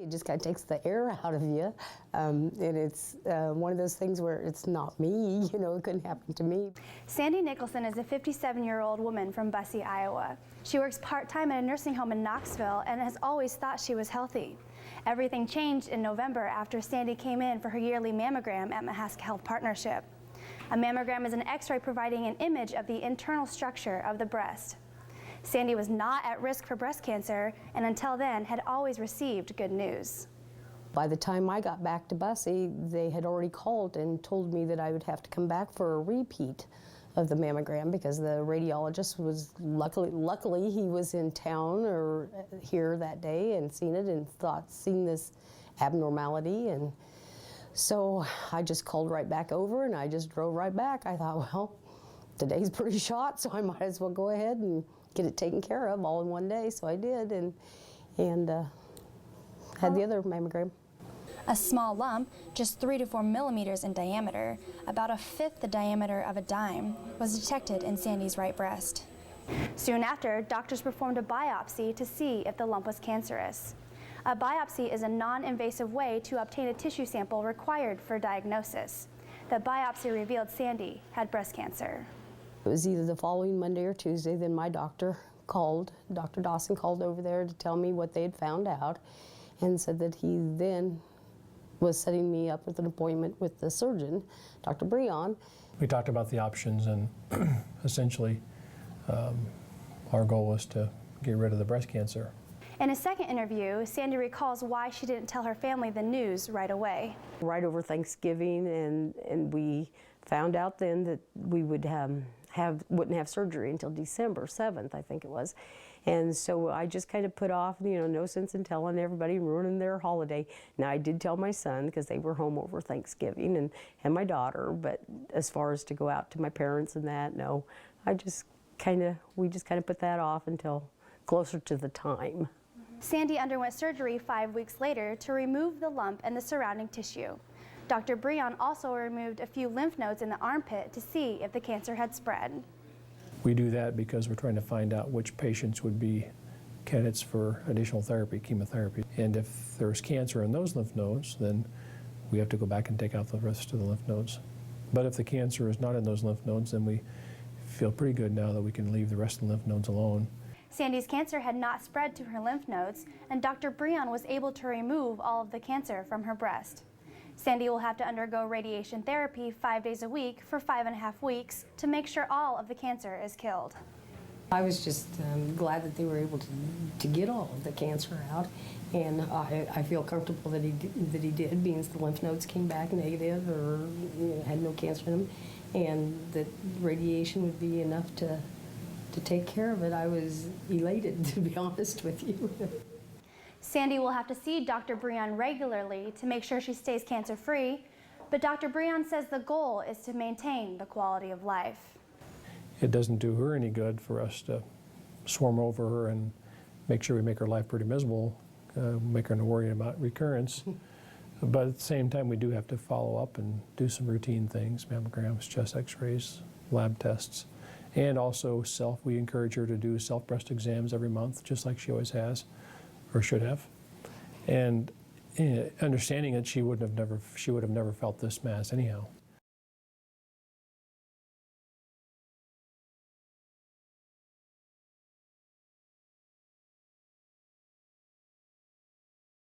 It just kind of takes the air out of you, and it's one of those things where it's not me, you know, it couldn't happen to me. Sandy Nicholson is a 57-year-old woman from Bussey, Iowa. She works part-time at a nursing home in Knoxville and has always thought she was healthy. Everything changed in November after Sandy came in for her yearly mammogram at Mahaska Health Partnership. A mammogram is an x-ray providing an image of the internal structure of the breast. Sandy was not at risk for breast cancer, and until then had always received good news. By the time I got back to Bussey, they had already called and told me that I would have to come back for a repeat of the mammogram because the radiologist was, luckily he was in town or here that day and seen it and seen this abnormality. And so I just called right back over and I just drove right back. I thought, well, today's pretty shot, so I might as well go ahead and get it taken care of all in one day. So I did, and had the other mammogram. A small lump, just 3 to 4 millimeters in diameter, about a fifth the diameter of a dime, was detected in Sandy's right breast. Soon after, doctors performed a biopsy to see if the lump was cancerous. A biopsy is a non-invasive way to obtain a tissue sample required for diagnosis. The biopsy revealed Sandy had breast cancer. It was either the following Monday or Tuesday, then my doctor called, Dr. Dawson called over there to tell me what they had found out and said that he then was setting me up with an appointment with the surgeon, Dr. Breon. We talked about the options, and essentially our goal was to get rid of the breast cancer. In a second interview, Sandy recalls why she didn't tell her family the news right away. Right over Thanksgiving, and we found out then that we would wouldn't have surgery until December 7th, I think it was. And so I just kind of put off, you know, no sense in telling everybody, ruining their holiday. Now I did tell my son because they were home over Thanksgiving and my daughter, but as far as to go out to my parents and that, no. We just kind of put that off until closer to the time. Sandy underwent surgery 5 weeks later to remove the lump and the surrounding tissue. Dr. Breon also removed a few lymph nodes in the armpit to see if the cancer had spread. We do that because we're trying to find out which patients would be candidates for additional therapy, chemotherapy. And if there's cancer in those lymph nodes, then we have to go back and take out the rest of the lymph nodes. But if the cancer is not in those lymph nodes, then we feel pretty good now that we can leave the rest of the lymph nodes alone. Sandy's cancer had not spread to her lymph nodes, and Dr. Breon was able to remove all of the cancer from her breast. Sandy will have to undergo radiation therapy 5 days a week for 5.5 weeks to make sure all of the cancer is killed. I was just glad that they were able to get all of the cancer out, and I feel comfortable that he did, being the lymph nodes came back negative or had no cancer in them, and that radiation would be enough to take care of it. I was elated, to be honest with you. Sandy will have to see Dr. Breon regularly to make sure she stays cancer-free, but Dr. Breon says the goal is to maintain the quality of life. It doesn't do her any good for us to swarm over her and make sure we make her life pretty miserable, make her worry about recurrence. But at the same time, we do have to follow up and do some routine things, mammograms, chest x-rays, lab tests, and also we encourage her to do self-breast exams every month, just like she always has, or should have. And understanding that she would have never felt this mass anyhow.